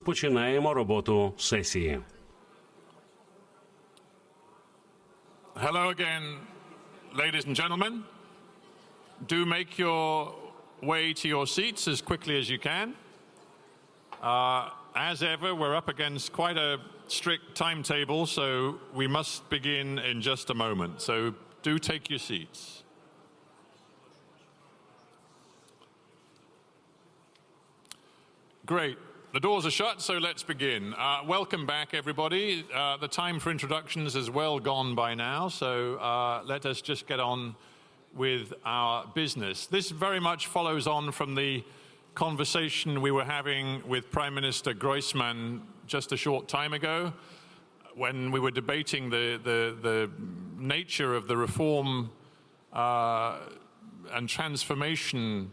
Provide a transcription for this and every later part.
Розпочинаємо роботу сесії. Hello again, ladies and gentlemen. Do make your way to your seats as quickly as you can. As ever, we're up against quite a strict timetable, so we must begin in just a moment. So do take your seats. Great. The doors are shut, so let's begin. Welcome back, everybody. The time for introductions is well gone by now, so let us just get on with our business. This very much follows on from the conversation we were having with Prime Minister Groysman just a short time ago, when we were debating the nature of the reform and transformation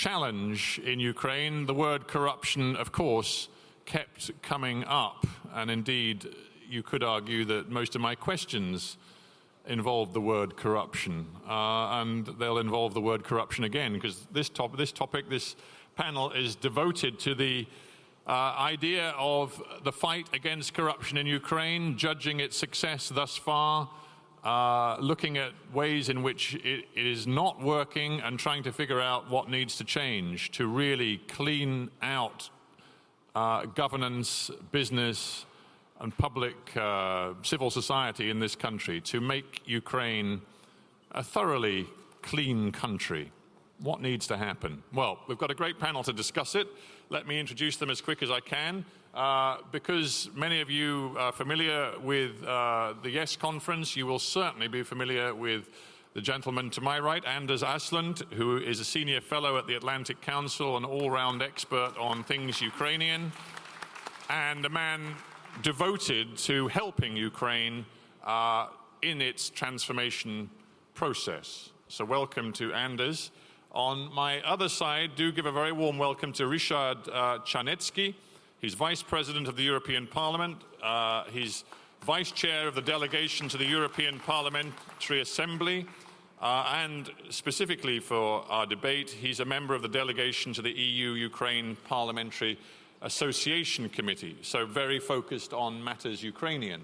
challenge in Ukraine. The word corruption, of course, kept coming up, and indeed you could argue that most of my questions involve the word corruption, and they'll involve the word corruption again, because this panel is devoted to the idea of the fight against corruption in Ukraine, judging its success thus far, looking at ways in which it is not working and trying to figure out what needs to change to really clean out governance, business, and public civil society in this country, to make Ukraine a thoroughly clean country. What needs to happen? Well, we've got a great panel to discuss it. Let me introduce them as quick as I can. Because many of you are familiar with the YES conference, you will certainly be familiar with the gentleman to my right, Anders Åslund, who is a senior fellow at the Atlantic Council, an all-round expert on things Ukrainian, and a man devoted to helping Ukraine in its transformation process. So welcome to Anders. On my other side, do give a very warm welcome to Ryszard Czarnecki. He's Vice President of the European Parliament. He's Vice Chair of the Delegation to the European Parliamentary Assembly. And specifically for our debate, he's a member of the Delegation to the EU-Ukraine Parliamentary Association Committee, so very focused on matters Ukrainian.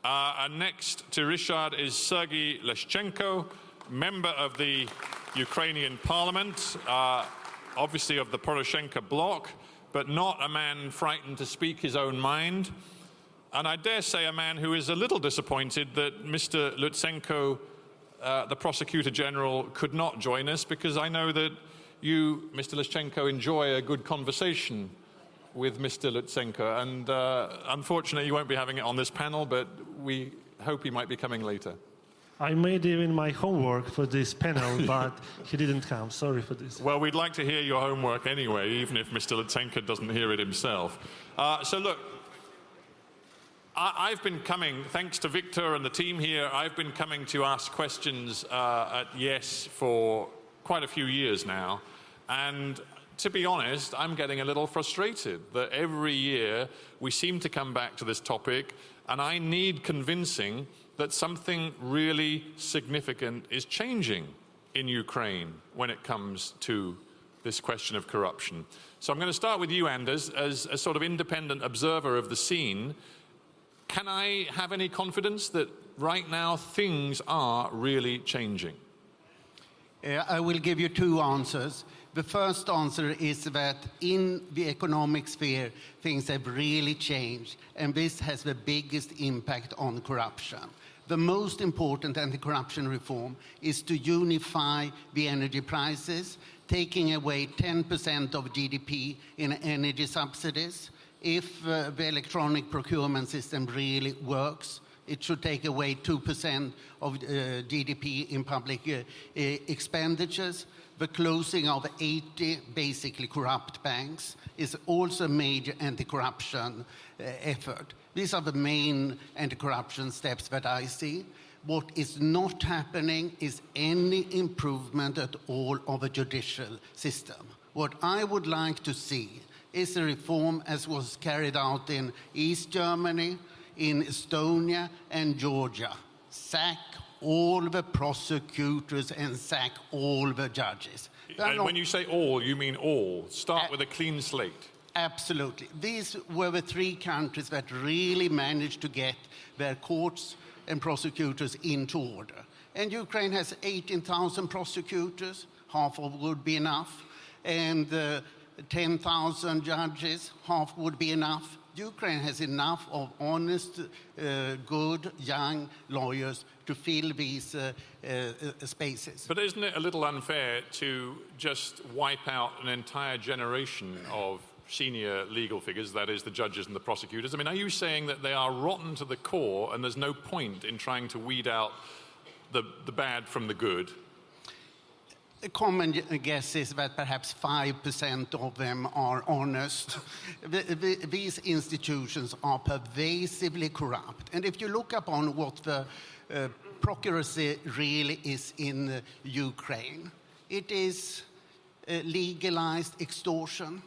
And next to Ryszard is Sergii Leshchenko, member of the Ukrainian Parliament, obviously of the Poroshenko Bloc, but not a man frightened to speak his own mind. And I dare say a man who is a little disappointed that Mr. Leshchenko, the Prosecutor General, could not join us, because I know that you, Mr. Leshchenko, enjoy a good conversation with Mr. Leshchenko. And unfortunately, you won't be having it on this panel, but we hope he might be coming later. I made even my homework for this panel, but he didn't come. Sorry for this. Well, we'd like to hear your homework anyway, even if Mr. Leshchenko doesn't hear it himself. So look, I've been coming, thanks to Victor and the team here, I've been coming to ask questions at YES for quite a few years now. And to be honest, I'm getting a little frustrated that every year we seem to come back to this topic, and I need convincing that something really significant is changing in Ukraine when it comes to this question of corruption. So I'm going to start with you, Anders, as a sort of independent observer of the scene. Can I have any confidence that right now things are really changing? I will give you two answers. The first answer is that in the economic sphere, things have really changed, and this has the biggest impact on corruption. The most important anti-corruption reform is to unify the energy prices, taking away 10% of GDP in energy subsidies. If the electronic procurement system really works, it should take away 2% of GDP in public expenditures. The closing of 80 basically corrupt banks is also a major anti-corruption effort. These are the main anti-corruption steps that I see. What is not happening is any improvement at all of the judicial system. What I would like to see is a reform as was carried out in East Germany, in Estonia and Georgia. Sack all the prosecutors and sack all the judges. And when you say all, you mean all. Start with a clean slate. Absolutely. These were the three countries that really managed to get their courts and prosecutors into order. And Ukraine has 18,000 prosecutors, half of would be enough, and 10,000 judges, half would be enough. Ukraine has enough of honest, good, young lawyers to fill these spaces. But isn't it a little unfair to just wipe out an entire generation of senior legal figures, that is the judges and the prosecutors? I mean, are you saying that they are rotten to the core and there's no point in trying to weed out the bad from the good? A common guess is that perhaps 5% of them are honest. These institutions are pervasively corrupt. And if you look upon what the procuracy really is in Ukraine, it is legalized extortion.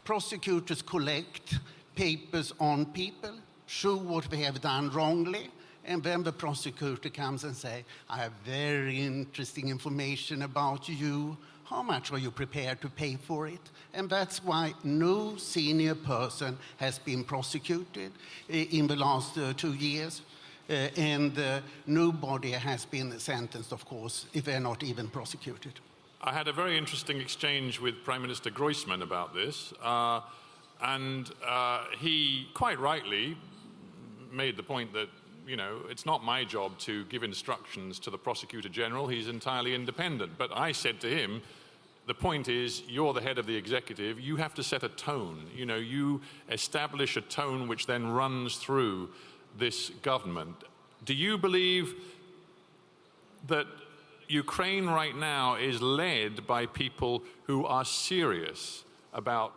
Prosecutors collect papers on people, show what they have done wrongly, and then the prosecutor comes and says, I have very interesting information about you. How much are you prepared to pay for it? And that's why no senior person has been prosecuted in the last 2 years. And nobody has been sentenced, of course, if they're not even prosecuted. I had a very interesting exchange with Prime Minister Groysman about this. And he, quite rightly, made the point that, you know, it's not my job to give instructions to the Prosecutor General. He's entirely independent. But I said to him, the point is, you're the head of the executive. You have to set a tone. You know, you establish a tone which then runs through this government. Do you believe that Ukraine right now is led by people who are serious about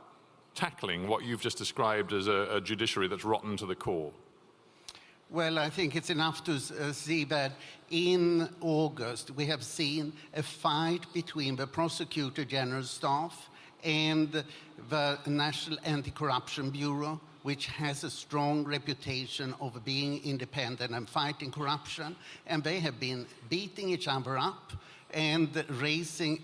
tackling what you've just described as a judiciary that's rotten to the core? Well, I think it's enough to see that in August we have seen a fight between the Prosecutor General staff and the National Anticorruption Bureau, which has a strong reputation of being independent and fighting corruption. And they have been beating each other up and raising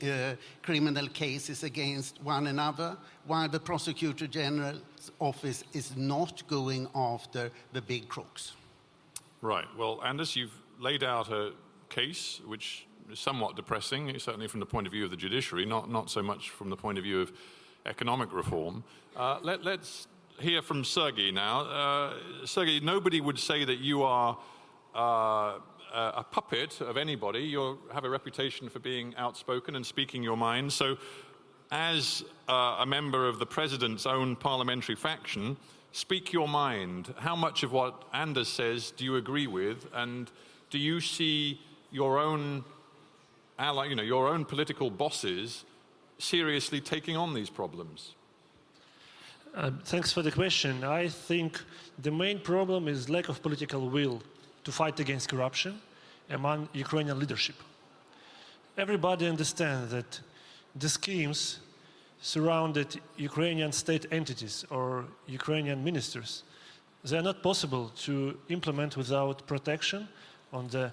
criminal cases against one another, while the Prosecutor General's office is not going after the big crooks. Right. Well, Anders, you've laid out a case which is somewhat depressing, certainly from the point of view of the judiciary, not so much from the point of view of economic reform. Let's hear from Sergii now. Sergii, nobody would say that you are a puppet of anybody. You have a reputation for being outspoken and speaking your mind. So as a member of the president's own parliamentary faction, speak your mind. How much of what Anders says do you agree with, and do you see your own ally, you know, your own political bosses seriously taking on these problems? Thanks for the question. I think the main problem is lack of political will to fight against corruption among Ukrainian leadership. Everybody understands that the schemes surrounded Ukrainian state entities or Ukrainian ministers, they are not possible to implement without protection on the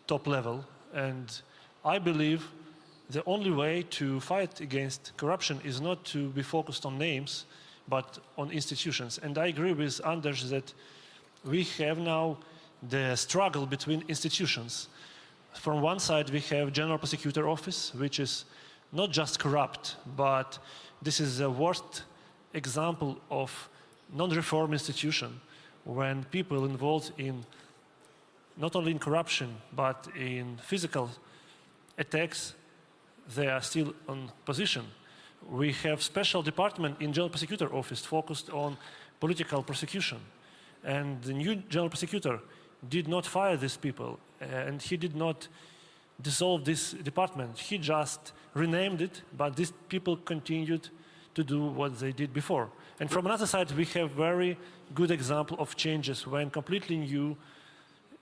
top level. And I believe the only way to fight against corruption is not to be focused on names, but on institutions. And I agree with Anders that we have now the struggle between institutions. From one side, we have General Prosecutor Office, which is not just corrupt, but this is the worst example of non-reform institution when people involved in not only in corruption, but in physical attacks, they are still on position. We have special department in General Prosecutor Office focused on political prosecution. And the new General Prosecutor did not fire these people, and he did not dissolve this department. He just renamed it, but these people continued to do what they did before. And from another side, we have very good example of changes when completely new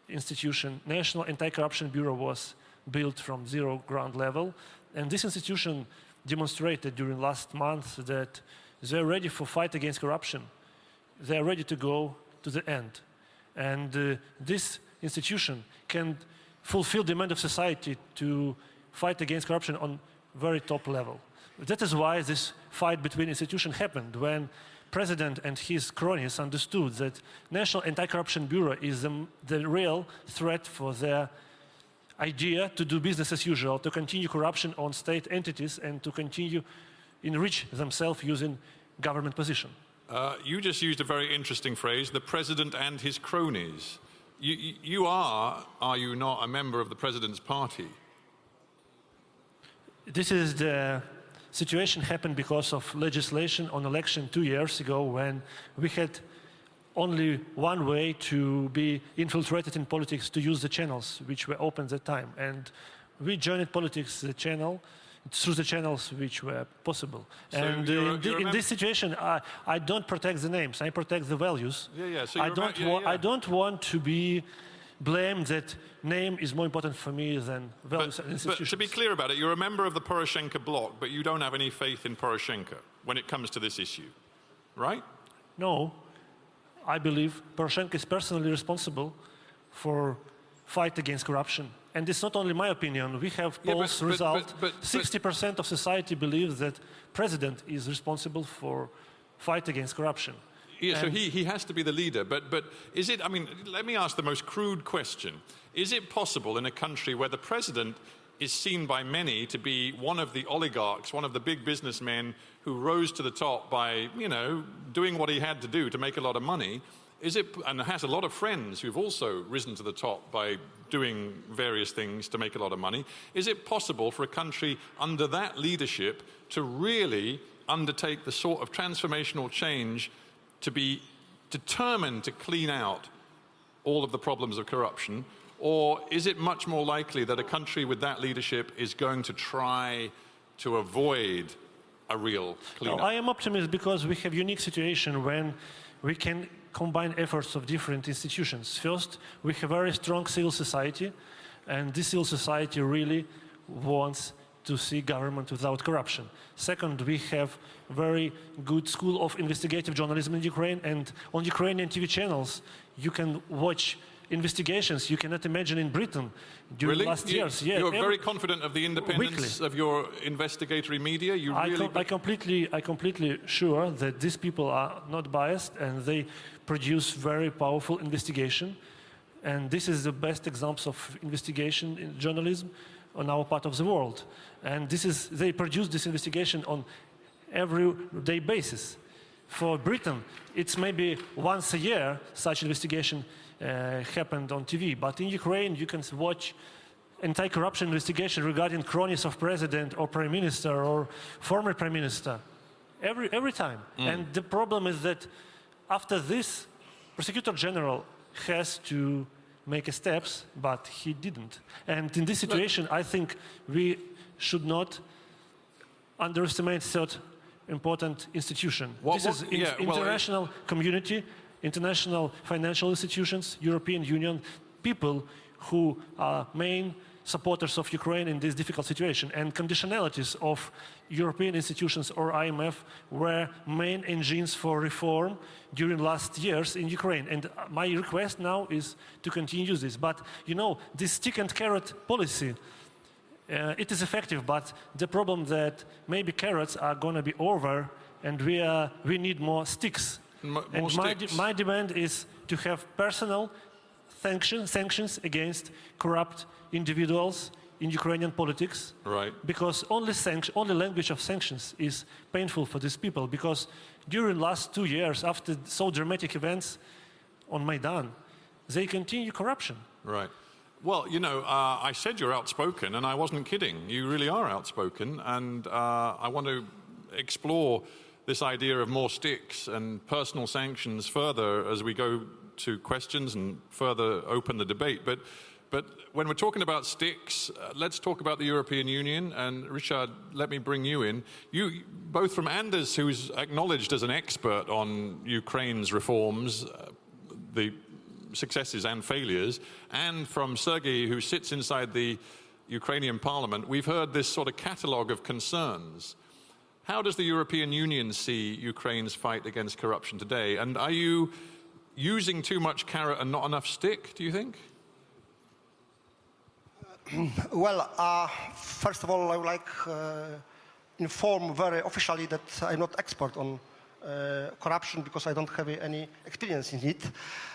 institution, National Anti-Corruption Bureau, was built from zero ground level. And this institution demonstrated during last month that they're ready for fight against corruption. They're ready to go to the end. And this institution can fulfill the demand of society to fight against corruption on very top level. That is why this fight between institutions happened, when President and his cronies understood that National Anti-Corruption Bureau is the real threat for their idea to do business as usual, to continue corruption on state entities and to continue enrich themselves using government position. You just used a very interesting phrase, the president and his cronies. You are you not, a member of the president's party? This is the situation happened because of legislation on election 2 years ago when we had only one way to be infiltrated in politics, to use the channels which were open at the time. And we joined politics through the channels which were possible. So and in this situation, I don't protect the names, I protect the values. So I don't want to be blamed that name is more important for me than values and institutions. But to be clear about it, you're a member of the Poroshenko Bloc, but you don't have any faith in Poroshenko when it comes to this issue, right? No. I believe Poroshenko is personally responsible for fight against corruption. And it's not only my opinion. We have polls result. 60% of society believes that president is responsible for fight against corruption. Yeah, so he has to be the leader. But is it, I mean, let me ask the most crude question. Is it possible in a country where the president is seen by many to be one of the oligarchs, one of the big businessmen who rose to the top by, you know, doing what he had to do to make a lot of money, and has a lot of friends who've also risen to the top by doing various things to make a lot of money, is it possible for a country under that leadership to really undertake the sort of transformational change to be determined to clean out all of the problems of corruption? Or is it much more likely that a country with that leadership is going to try to avoid a real cleanup? No, I am optimistic because we have a unique situation when we can combine efforts of different institutions. First, we have a very strong civil society, and this civil society really wants to see government without corruption. Second, we have very good school of investigative journalism in Ukraine, and on Ukrainian TV channels you can watch investigations you cannot imagine in Britain during last years. Yeah, you're very confident of the independence of your investigatory media? I completely sure that these people are not biased and they produce very powerful investigation. And this is the best examples of investigation in journalism on our part of the world. And they produce this investigation on everyday basis. For Britain, it's maybe once a year such investigation happened on TV. But in Ukraine, you can watch anti-corruption investigation regarding cronies of president or prime minister or former prime minister every time. And the problem is that after this, Prosecutor General has to make steps, but he didn't. And in this situation, I think we should not underestimate third important institution. This is international community, international financial institutions, European Union, people who are main supporters of Ukraine in this difficult situation. And conditionalities of European institutions or IMF were main engines for reform during last years in Ukraine. And my request now is to continue this. But, you know, this stick and carrot policy, it is effective, but the problem that maybe carrots are going to be over and we need more sticks. My demand is to have personal sanctions against corrupt individuals in Ukrainian politics. Right. Because only language of sanctions is painful for these people. Because during last 2 years, after so dramatic events on Maidan, they continue corruption. Right. Well, you know, I said you're outspoken, and I wasn't kidding. You really are outspoken, and I want to explore this idea of more sticks and personal sanctions further as we go to questions and further open the debate. But when we're talking about sticks, let's talk about the European Union. And Ryszard, let me bring you in. You, both from Anders, who's acknowledged as an expert on Ukraine's reforms, the successes and failures, and from Sergii, who sits inside the Ukrainian parliament, we've heard this sort of catalogue of concerns. How does the European Union see Ukraine's fight against corruption today? And are you using too much carrot and not enough stick, do you think? Well, first of all, I would like to inform very officially that I'm not expert on corruption because I don't have any experience in it.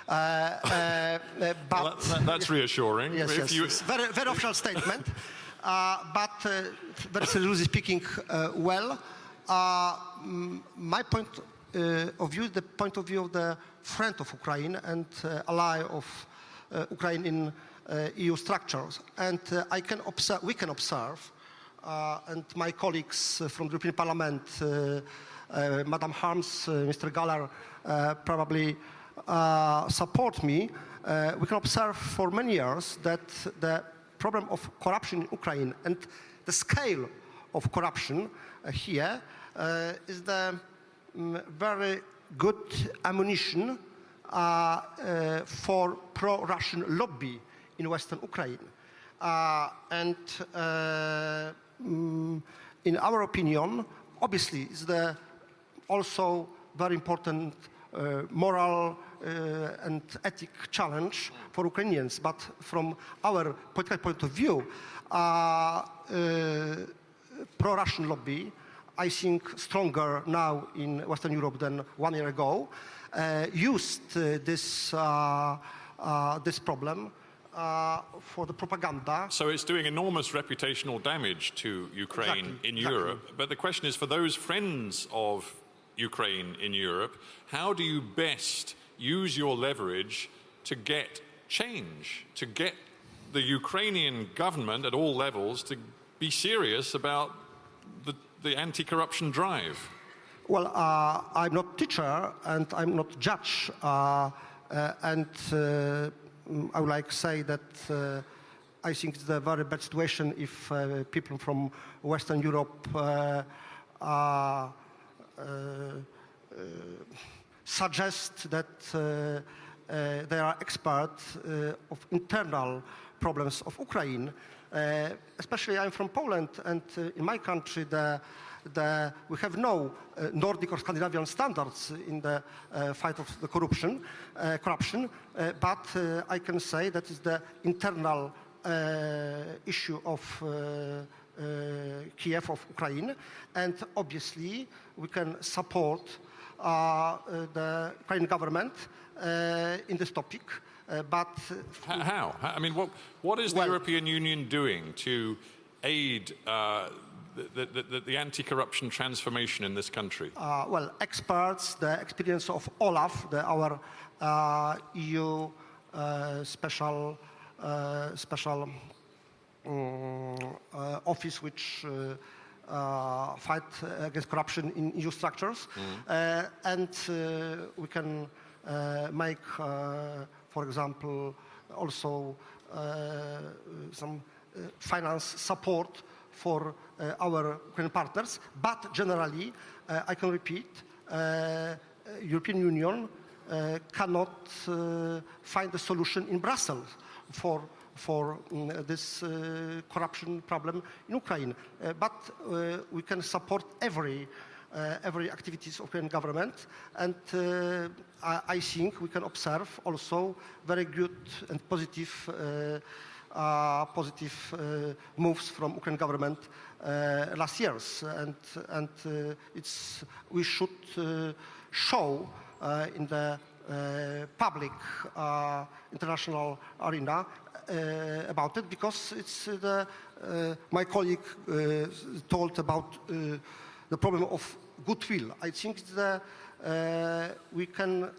Well, that's reassuring. Yes, yes, it's very, very official statement. But very seriously speaking, my point of view, the point of view of the friend of Ukraine and ally of Ukraine in EU structures, and we can observe, and my colleagues from the European Parliament, Madam Harms, Mr. Galler, probably support me. We can observe for many years that the problem of corruption in Ukraine and the scale of corruption here is the very good ammunition for pro-Russian lobby in Western Ukraine. In our opinion, obviously, it's the also very important moral and ethic challenge for Ukrainians. But from our political point of view, pro-Russian lobby, I think stronger now in Western Europe than 1 year ago, used this problem for the propaganda. So it's doing enormous reputational damage to Ukraine in Europe. But the question is, for those friends of Ukraine in Europe, how do you best use your leverage to get change, to get the Ukrainian government at all levels to be serious about the anti-corruption drive? Well, I'm not teacher and I'm not judge, and I would like to say that I think it's a very bad situation if people from Western Europe suggest that they are experts of internal problems of Ukraine. Especially I'm from Poland, and in my country we have no Nordic or Scandinavian standards in the fight of the corruption, but I can say that is the internal issue of Kiev, of Ukraine, and obviously we can support the Ukrainian government in this topic. But how? I mean, what is the European Union doing to aid the anti-corruption transformation in this country? Well, experts, the experience of Olaf, our EU special office which fight against corruption in EU structures, and we can make, for example, also some finance support for our Ukrainian partners. But generally, I can repeat, European Union cannot find a solution in Brussels for this corruption problem in Ukraine. But we can support every activities of Ukrainian government, and I think we can observe also very good and positive moves from Ukrainian government last years, and we should show in the public international arena about it, because it's my colleague told about the problem of goodwill. I think we can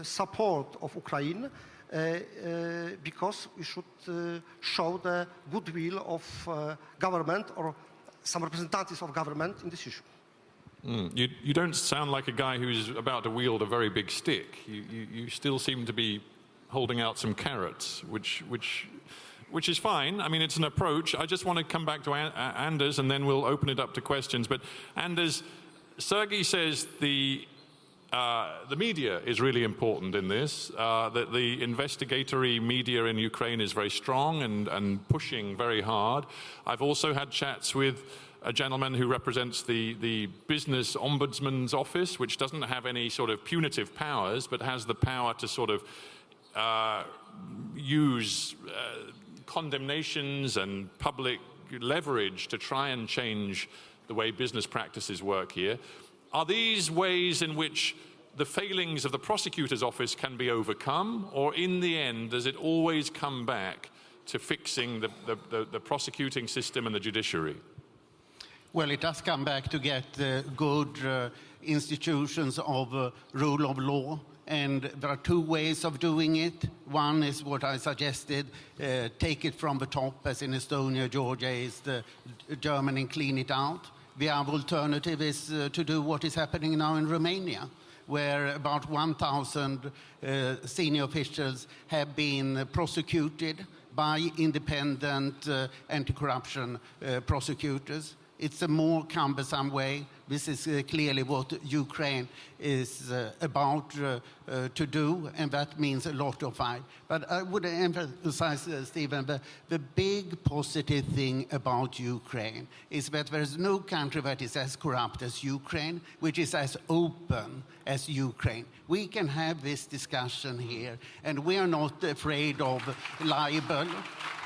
support of Ukraine because we should show the goodwill of government or some representatives of government in this issue. You don't sound like a guy who's about to wield a very big stick. You still seem to be holding out some carrots, which is fine. I mean, it's an approach. I just want to come back to Anders, and then we'll open it up to questions. But Anders, Sergii says the media is really important in this, that the investigatory media in Ukraine is very strong and pushing very hard. I've also had chats with a gentleman who represents the Business Ombudsman's Office, which doesn't have any sort of punitive powers, but has the power to sort of use condemnations and public leverage to try and change the way business practices work here. Are these ways in which the failings of the prosecutor's office can be overcome, or in the end, does it always come back to fixing the prosecuting system and the judiciary? Well, it does come back to get good institutions of rule of law. And there are two ways of doing it. One is what I suggested, take it from the top, as in Estonia, Georgia is the Germany, and clean it out. The other alternative is to do what is happening now in Romania, where about 1,000 senior officials have been prosecuted by independent anti-corruption prosecutors. It's a more cumbersome way. This is clearly what Ukraine is about to do, and that means a lot of fight. But I would emphasize, Stephen, the big positive thing about Ukraine is that there is no country that is as corrupt as Ukraine, which is as open as Ukraine. We can have this discussion here, and we are not afraid of libel.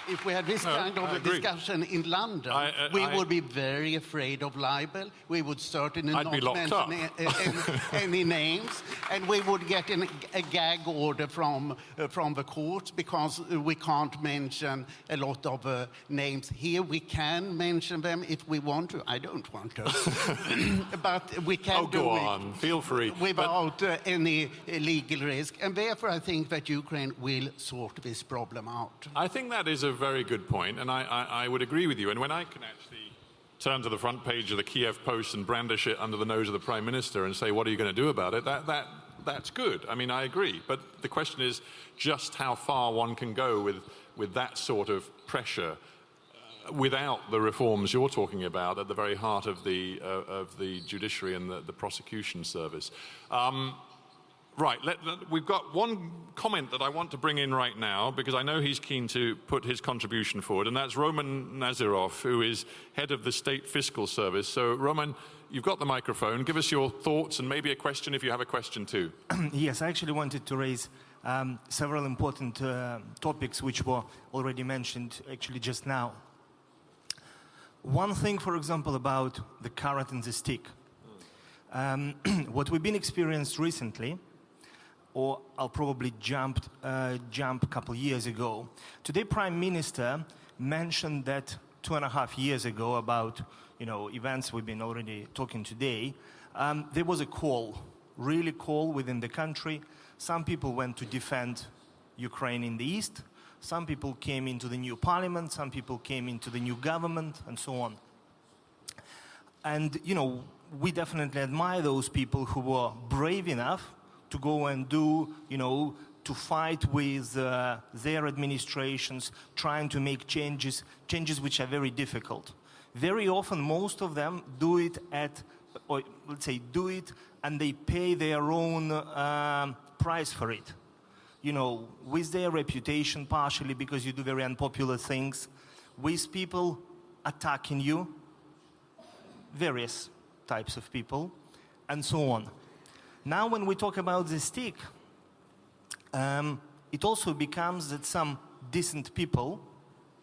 If we had this kind of a discussion in London, we would be very afraid of libel. We would certainly not mention any names, and we would get a gag order from the courts because we can't mention a lot of names. Here we can mention them if we want to. I don't want to, but we can do go on. Feel free. Without any legal risk. And therefore, I think that Ukraine will sort this problem out. I think that is a very good point, and I would agree with you. And when I can actually turn to the front page of the Kiev Post and brandish it under the nose of the Prime Minister and say, what are you going to do about it, that's good. I mean, I agree. But the question is just how far one can go with that sort of pressure without the reforms you're talking about at the very heart of the judiciary and the prosecution service. Right, we've got one comment that I want to bring in right now because I know he's keen to put his contribution forward, and that's Roman Nazirov, who is head of the State Fiscal Service. So, Roman, you've got the microphone. Give us your thoughts and maybe a question if you have a question too. Yes, I actually wanted to raise several important topics which were already mentioned actually just now. One thing, for example, about the carrot and the stick. What we've been experienced recently, or I'll probably jump a couple years ago. Today, Prime Minister mentioned that 2.5 years ago about events we've been already talking today. There was a really call within the country. Some people went to defend Ukraine in the east. Some people came into the new parliament. Some people came into the new government, and so on. And we definitely admire those people who were brave enough to go and do, to fight with their administrations, trying to make changes which are very difficult. Very often, most of them do it and they pay their own price for it. With their reputation, partially because you do very unpopular things, with people attacking you, various types of people, and so on. Now, when we talk about the stick, it also becomes that some decent people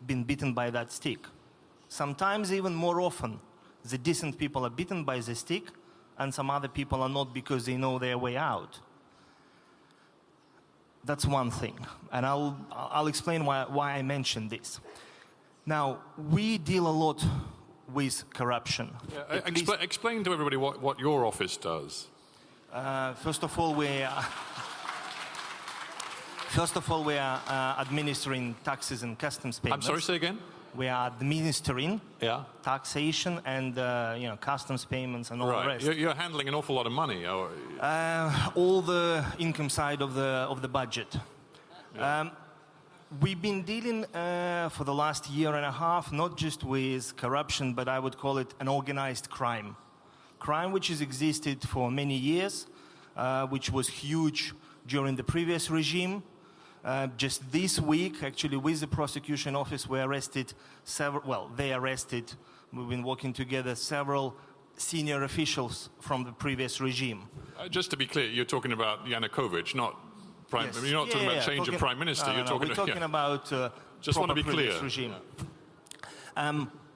been beaten by that stick. Sometimes, even more often, the decent people are beaten by the stick, and some other people are not because they know their way out. That's one thing, and I'll explain why I mentioned this. Now, we deal a lot with corruption. Yeah, explain to everybody what your office does. First of all, we are administering taxes and customs payments. I'm sorry, say again? We are administering taxation and customs payments and all the rest. You're handling an awful lot of money. All the income side of the budget. Yeah. We've been dealing for the last year and a half not just with corruption, but I would call it an organized crime. Crime which has existed for many years, which was huge during the previous regime. Just this week, actually, with the prosecution office, we arrested we've been working together, several senior officials from the previous regime. Just to be clear, you're talking about Yanukovych, not Prime. Yes. You're not talking about change of Prime Minister. We're talking about just want to be clear. Regime.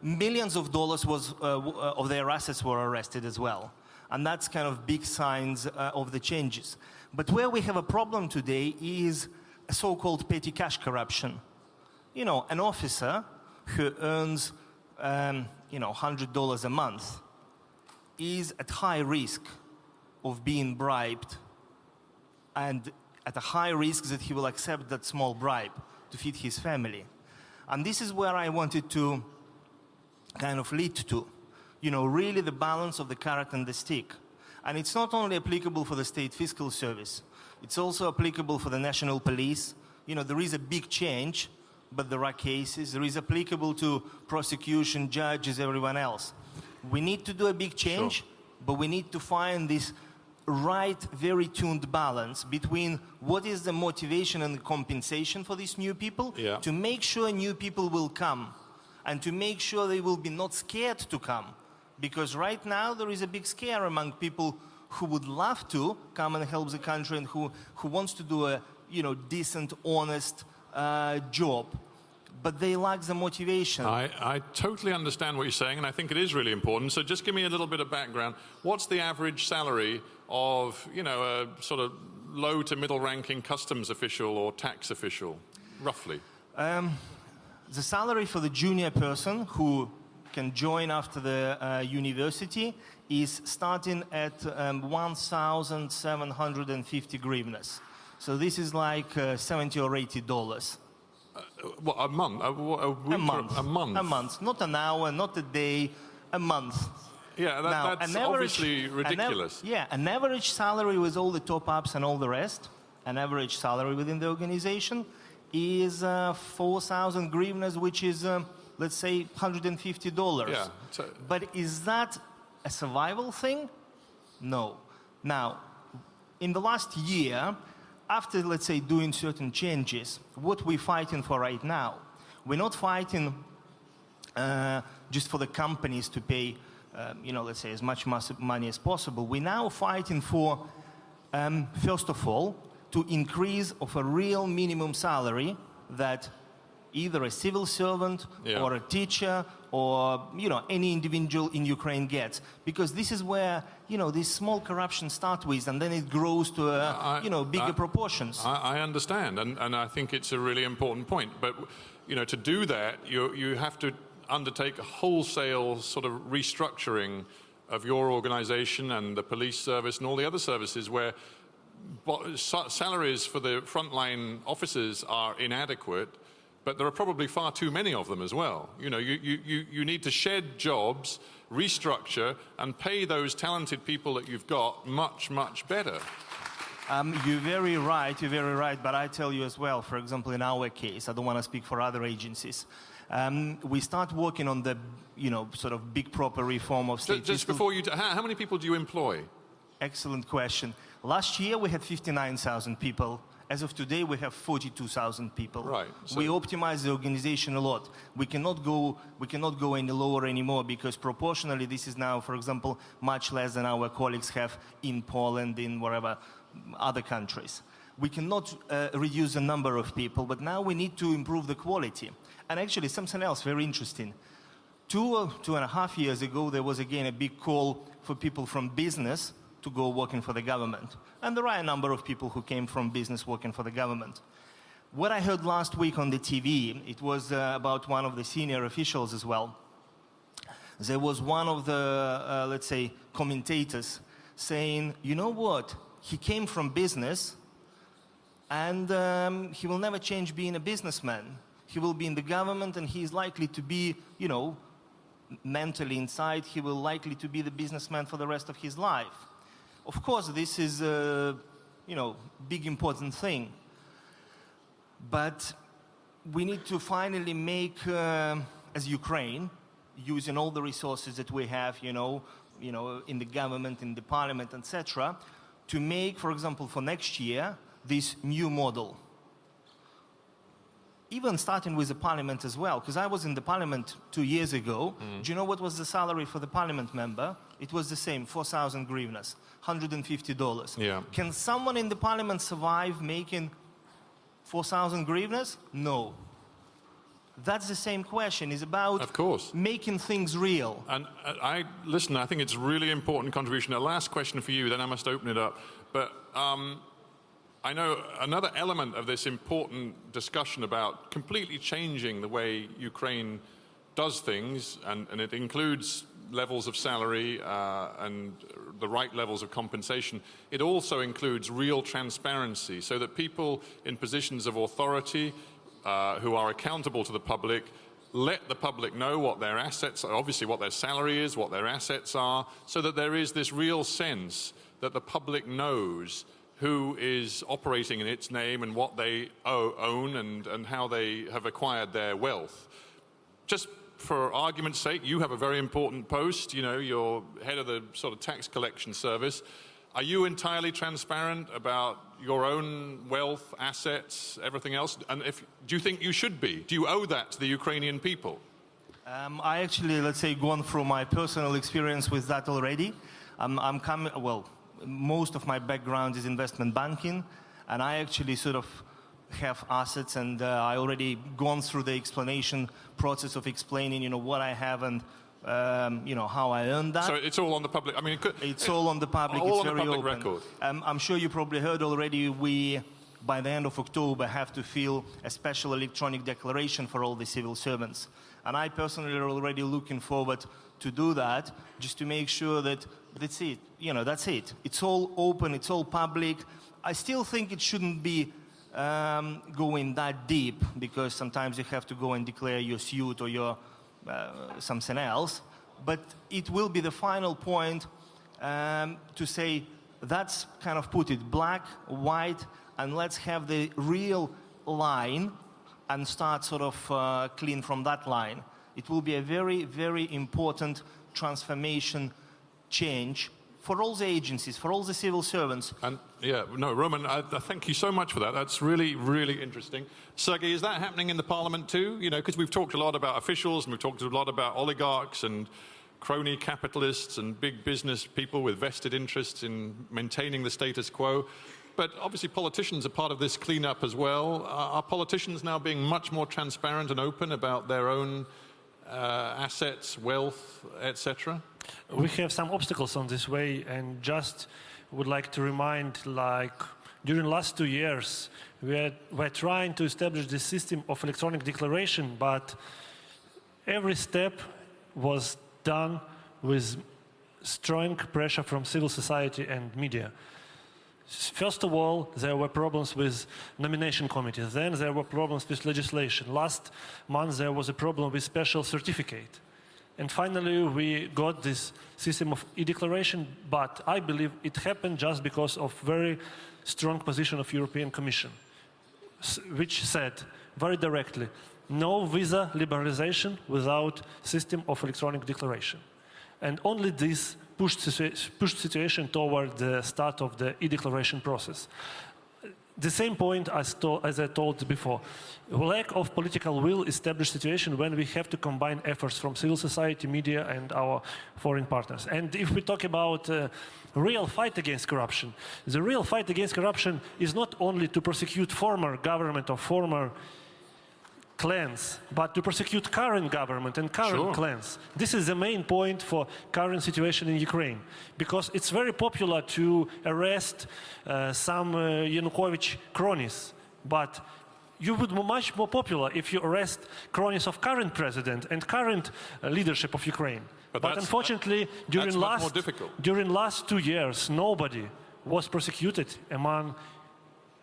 Millions of dollars of their assets were arrested as well. And that's kind of big signs of the changes. But where we have a problem today is a so-called petty cash corruption. You know, an officer who earns, you know, $100 a month is at high risk of being bribed, and at a high risk that he will accept that small bribe to feed his family. And this is where I wanted to kind of lead to, you know, really the balance of the carrot and the stick. And it's not only applicable for the state fiscal service, it's also applicable for the national police. You know, there is a big change, but there are cases. There is applicable to prosecution, judges, everyone else. We need to do a big change, Sure. but we need to find this right, very tuned balance between what is the motivation and the compensation for these new people, Yeah. to make sure new people will come, and to make sure they will be not scared to come. Because right now there is a big scare among people who would love to come and help the country and who wants to do a, you know, decent, honest job. But they lack the motivation. I totally understand what you're saying, and I think it is really important. So just give me a little bit of background. What's the average salary of, you know, a sort of low to middle ranking customs official or tax official, roughly? The salary for the junior person who can join after the university is starting at 1,750 hryvnias. So this is like $70 or $80. What, a month? A week? A month. A month? A month. Not an hour, not a day, a month. Yeah, that's obviously ridiculous. An average salary with all the top-ups and all the rest, an average salary within the organization is 4,000 hryvnias, which is, let's say, $150. Yeah. But is that a survival thing? No. Now, in the last year, after, let's say, doing certain changes, what we're fighting for right now, we're not fighting just for the companies to pay, you know, let's say, as much money as possible. We're now fighting for, first of all, to increase of a real minimum salary that either a civil servant or a teacher or, you know, any individual in Ukraine gets. Because this is where, you know, this small corruption starts with, and then it grows to, you know, bigger proportions. I understand, and I think it's a really important point. But, you know, to do that, you have to undertake a wholesale sort of restructuring of your organization and the police service and all the other services where salaries for the frontline officers are inadequate, but there are probably far too many of them as well. You know, you need to shed jobs, restructure, and pay those talented people that you've got much, much better. You're very right, but I tell you as well, for example, in our case, I don't want to speak for other agencies, we start working on the, you know, sort of big proper reform of state Just before you, how many people do you employ? Excellent question. Last year we had 59,000 people. As of today, we have 42,000 people. Right. So we optimize the organization a lot. We cannot go any lower anymore because proportionally, this is now, for example, much less than our colleagues have in Poland, in wherever other countries. We cannot reduce the number of people, but now we need to improve the quality. And actually, something else very interesting. 2.5 years ago, there was again a big call for people from business to go working for the government. And there are a number of people who came from business working for the government. What I heard last week on the TV, it was about one of the senior officials as well. There was one of the, let's say, commentators saying, you know what, he came from business and he will never change being a businessman. He will be in the government and he is likely to be, you know, mentally inside, he will likely to be the businessman for the rest of his life. Of course, this is a, you know, big important thing. But we need to finally make, as Ukraine, using all the resources that we have, you know, in the government, in the parliament, etc., to make, for example, for next year, this new model. Even starting with the parliament as well, because I was in the parliament 2 years ago. Do you know what was the salary for the parliament member? It was the same, 4,000 hryvnias, $150. Yeah. Can someone in the parliament survive making 4,000 hryvnias? No. That's the same question. It's about Of course. making things real. And listen, I think it's a really important contribution. A last question for you, then I must open it up. But I know another element of this important discussion about completely changing the way Ukraine does things, and it includes levels of salary and the right levels of compensation. It also includes real transparency, so that people in positions of authority who are accountable to the public let the public know what their assets are, obviously what their salary is, what their assets are, so that there is this real sense that the public knows who is operating in its name and what they own and how they have acquired their wealth. Just for argument's sake, you have a very important post, you know, you're head of the sort of tax collection service. Are you entirely transparent about your own wealth, assets, everything else? And do you think you should be? Do you owe that to the Ukrainian people? I actually, let's say, gone through my personal experience with that already. I'm coming, well, most of my background is investment banking, and I actually sort of have assets, and I already gone through the explanation process of explaining, you know, what I have and you know, how I earned that. So it's all on the public. I mean, it's all on the public. All it's on the very public open. record. I'm sure you probably heard already. We, by the end of October, have to fill a special electronic declaration for all the civil servants, and I personally are already looking forward to do that, just to make sure that that's it. You know, that's it. It's all open. It's all public. I still think it shouldn't be going that deep, because sometimes you have to go and declare your suit or your something else, but it will be the final point to say, that's kind of put it black, white, and let's have the real line and start sort of clean from that line. It will be a very, very important transformation change for all the agencies, for all the civil servants. And yeah, no, Roman, I thank you so much for that. That's really, really interesting. Sergei, is that happening in the parliament too? You know, because we've talked a lot about officials and we've talked a lot about oligarchs and crony capitalists and big business people with vested interests in maintaining the status quo. But obviously politicians are part of this cleanup as well. Are politicians now being much more transparent and open about their own assets, wealth, etc.? We have some obstacles on this way, and just would like to remind, like, during the last 2 years, we're trying to establish this system of electronic declaration, but every step was done with strong pressure from civil society and media. First of all, there were problems with nomination committees. Then there were problems with legislation. Last month, there was a problem with special certificate. And finally, we got this system of e-declaration, but I believe it happened just because of very strong position of European Commission, which said very directly, no visa liberalization without system of electronic declaration. And only this pushed situation toward the start of the e-declaration process. The same point as I told before, lack of political will established situation when we have to combine efforts from civil society, media, and our foreign partners. And if we talk about real fight against corruption, the real fight against corruption is not only to prosecute former government or former clans, but to prosecute current government and current clans. This is the main point for current situation in Ukraine, because it's very popular to arrest some Yanukovych cronies, but you would be much more popular if you arrest cronies of current president and current leadership of Ukraine. But unfortunately, during last 2 years, nobody was prosecuted among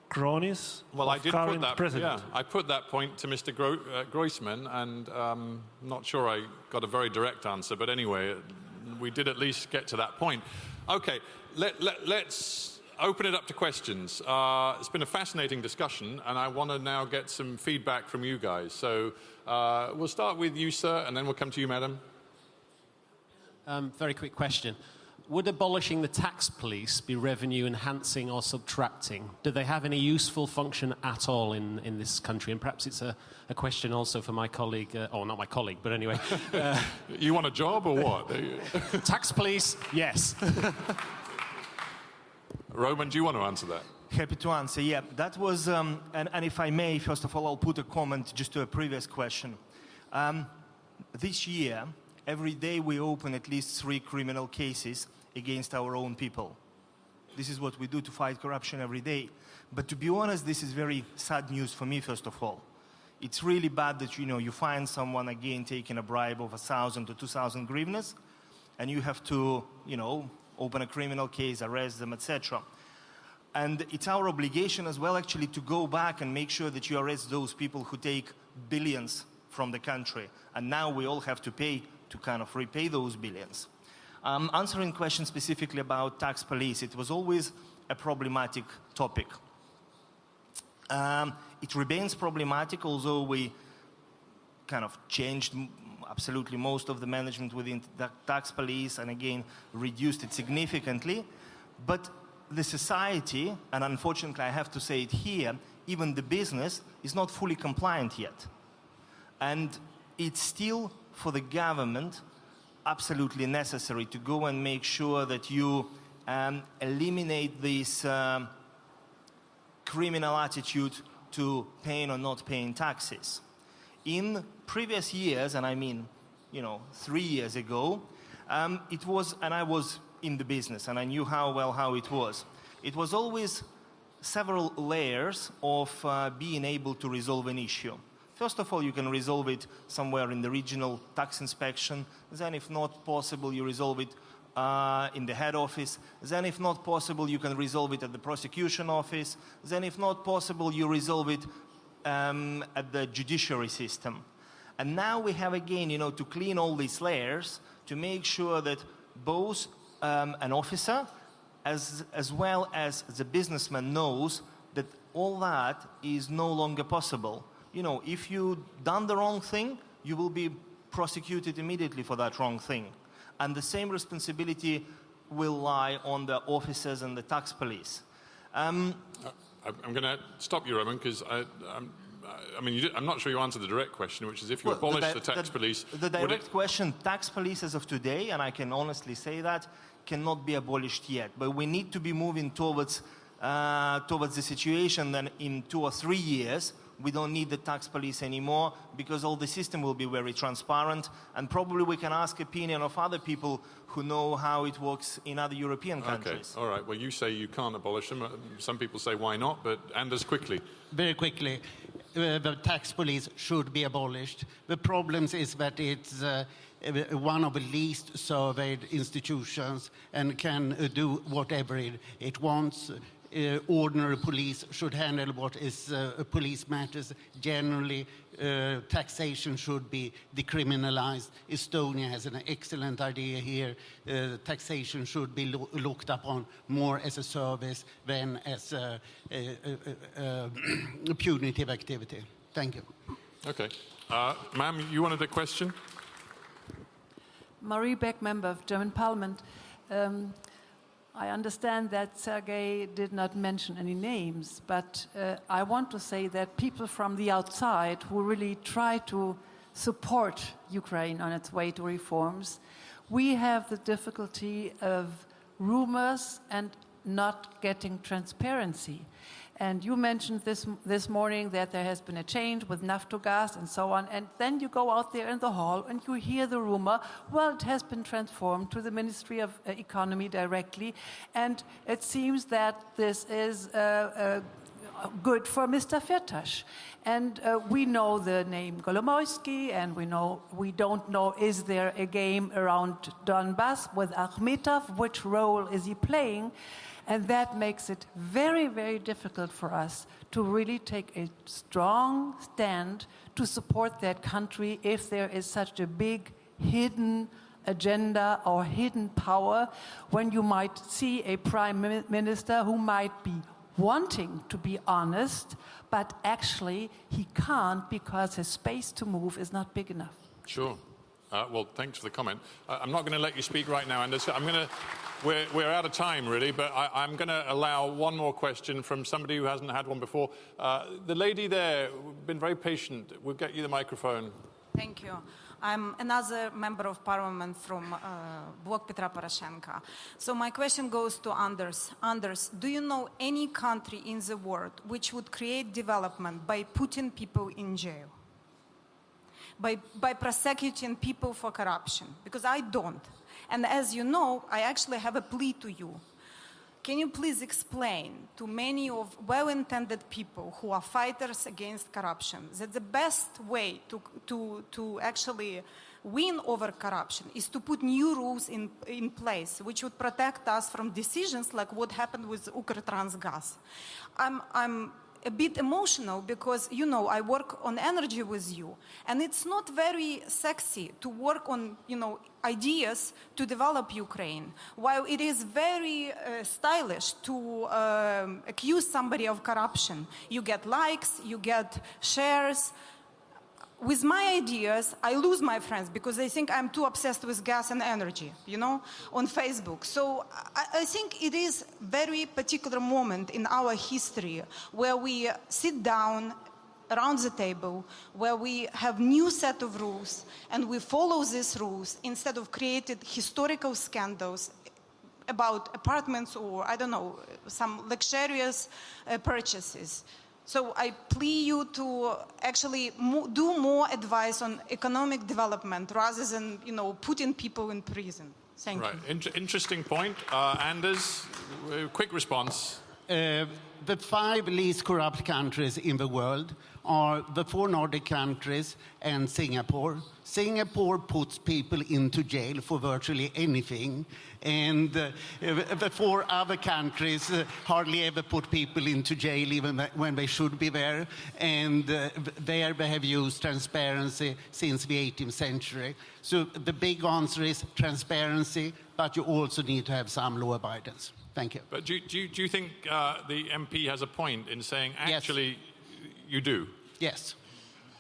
cronies of current president. Yeah, I put that point to Mr. Groisman, and I'm not sure I got a very direct answer, but anyway, we did at least get to that point. Okay, let's open it up to questions. It's been a fascinating discussion, and I want to now get some feedback from you guys. So we'll start with you, sir, and then we'll come to you, madam. Very quick question. Would abolishing the tax police be revenue enhancing or subtracting? Do they have any useful function at all in this country? And perhaps it's a question also for my colleague, or not my colleague, but anyway. You want a job or what? Tax police, yes. Roman, do you want to answer that? Happy to answer. Yeah, that was, and if I may, first of all, I'll put a comment just to a previous question. This year, every day we open at least 3 criminal cases against our own people. This is what we do to fight corruption every day. But to be honest, this is very sad news for me, first of all. It's really bad that, you know, you find someone again taking a bribe of 1,000 to 2,000 hryvnias, and you have to, you know, open a criminal case, arrest them, etc. And it's our obligation as well, actually, to go back and make sure that you arrest those people who take billions from the country. And now we all have to pay to kind of repay those billions. Answering questions specifically about tax police, it was always a problematic topic. It remains problematic, although we kind of changed absolutely most of the management within the tax police and again reduced it significantly. But the society, and unfortunately I have to say it here, even the business is not fully compliant yet. And it's still for the government absolutely necessary to go and make sure that you eliminate this criminal attitude to paying or not paying taxes. In previous years, and I mean, you know, 3 years ago, it was, and I was in the business and I knew how it was. It was always several layers of being able to resolve an issue. First of all, you can resolve it somewhere in the regional tax inspection. Then if not possible, you resolve it in the head office. Then if not possible, you can resolve it at the prosecution office. Then if not possible, you resolve it at the judiciary system. And now we have again, you know, to clean all these layers to make sure that both an officer as well as the businessman knows that all that is no longer possible. You know, if you've done the wrong thing, you will be prosecuted immediately for that wrong thing. And the same responsibility will lie on the officers and the tax police. I'm going to stop you, Roman, because I'm not sure you answered the direct question, which is if you abolish the tax police... The direct question, tax police as of today, and I can honestly say that, cannot be abolished yet. But we need to be moving towards the situation that in 2 or 3 years, we don't need the tax police anymore because all the system will be very transparent, and probably we can ask opinion of other people who know how it works in other European countries. Okay, all right. Well, you say you can't abolish them. Some people say why not, but Anders, quickly. Very quickly. The tax police should be abolished. The problem is that it's one of the least surveyed institutions and can do whatever it wants. Ordinary police should handle what is police matters. Generally, taxation should be decriminalized. Estonia has an excellent idea here. Taxation should be looked upon more as a service than as a punitive activity. Thank you. Okay. Ma'am, you wanted a question? Marie Beck, member of German Parliament. I understand that Sergei did not mention any names, but I want to say that people from the outside who really try to support Ukraine on its way to reforms, we have the difficulty of rumors and not getting transparency. And you mentioned this morning that there has been a change with Naftogaz and so on, and then you go out there in the hall and you hear the rumor, well, it has been transformed to the Ministry of Economy directly, and it seems that this is good for Mr. Firtash. And we know the name Kolomoisky, and we don't know, is there a game around Donbass with Akhmetov? Which role is he playing? And that makes it very, very difficult for us to really take a strong stand to support that country if there is such a big hidden agenda or hidden power, when you might see a prime minister who might be wanting to be honest, but actually he can't because his space to move is not big enough. Sure. Well, thanks for the comment. I'm not going to let you speak right now, Anders. We're out of time, really, but I'm going to allow one more question from somebody who hasn't had one before. The lady there, been very patient. We'll get you the microphone. Thank you. I'm another member of parliament from Bloc Petro Poroshenko. So my question goes to Anders. Anders, do you know any country in the world which would create development by putting people in jail? By prosecuting people for corruption? Because I don't. And as you know, I actually have a plea to you. Can you please explain to many of well-intended people who are fighters against corruption that the best way to actually win over corruption is to put new rules in place which would protect us from decisions like what happened with Ukrtransgaz? I'm a bit emotional because, you know, I work on energy with you, and it's not very sexy to work on, you know, ideas to develop Ukraine, while it is very stylish to accuse somebody of corruption. You get likes, you get shares. With my ideas, I lose my friends because they think I'm too obsessed with gas and energy, you know, on Facebook. So I think it is a very particular moment in our history where we sit down around the table, where we have new set of rules and we follow these rules instead of creating historical scandals about apartments or, I don't know, some luxurious purchases. So I plea you to actually do more advice on economic development rather than, you know, putting people in prison. Thank you. Interesting point. Anders, quick response. The 5 least corrupt countries in the world are the 4 Nordic countries and Singapore. Singapore puts people into jail for virtually anything, and the 4 other countries hardly ever put people into jail even when they should be there, and there they have used transparency since the 18th century. So the big answer is transparency, but you also need to have some law abidance. Thank you. But do you think the MP has a point in saying, actually, Yes. You do? Yes.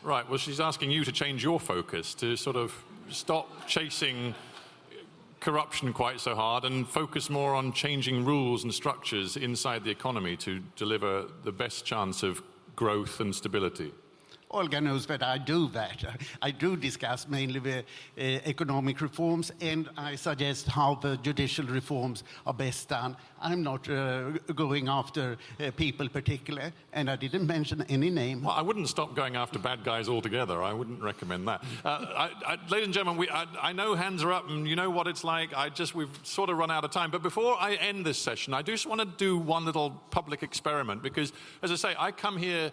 Right, well, she's asking you to change your focus, to sort of stop chasing corruption quite so hard and focus more on changing rules and structures inside the economy to deliver the best chance of growth and stability. Olga knows that I do that. I do discuss mainly the economic reforms, and I suggest how the judicial reforms are best done. I'm not going after people particularly, and I didn't mention any name. Well, I wouldn't stop going after bad guys altogether. I wouldn't recommend that. Ladies and gentlemen, I know hands are up, and you know what it's like. We've sort of run out of time. But before I end this session, I just want to do one little public experiment, because, as I say, I come here.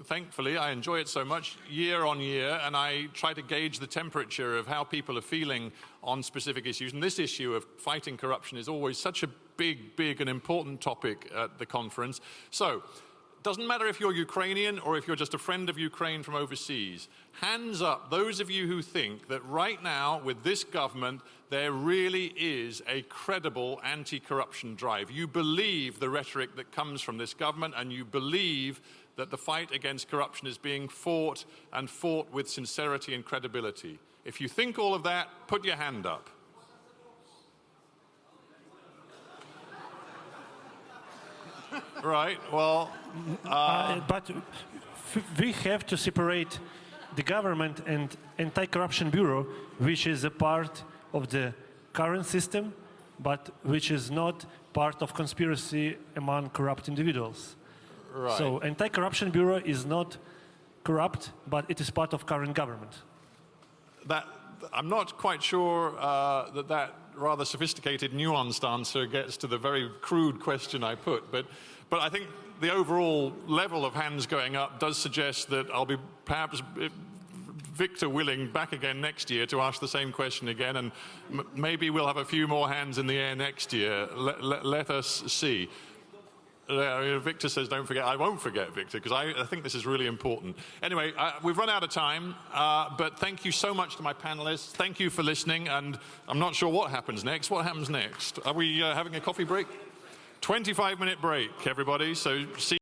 Thankfully, I enjoy it so much year on year, and I try to gauge the temperature of how people are feeling on specific issues. And this issue of fighting corruption is always such a big and important topic at the conference. So, doesn't matter if you're Ukrainian or if you're just a friend of Ukraine from overseas. Hands up, those of you who think that right now, with this government, there really is a credible anti-corruption drive. You believe the rhetoric that comes from this government, and you believe that the fight against corruption is being fought, and fought with sincerity and credibility. If you think all of that, put your hand up. Right, well... But we have to separate the government and Anti-Corruption Bureau, which is a part of the current system, but which is not part of conspiracy among corrupt individuals. Right. So Anti-Corruption Bureau is not corrupt, but it is part of current government. I'm not quite sure that rather sophisticated, nuanced answer gets to the very crude question I put, but I think the overall level of hands going up does suggest that I'll be perhaps, Victor willing, back again next year to ask the same question again, and maybe we'll have a few more hands in the air next year. Let us see. Victor says, don't forget. I won't forget, Victor, because I think this is really important. Anyway, we've run out of time, but thank you so much to my panelists. Thank you for listening, and I'm not sure what happens next. What happens next? Are we having a coffee break? 25-minute break, everybody, so see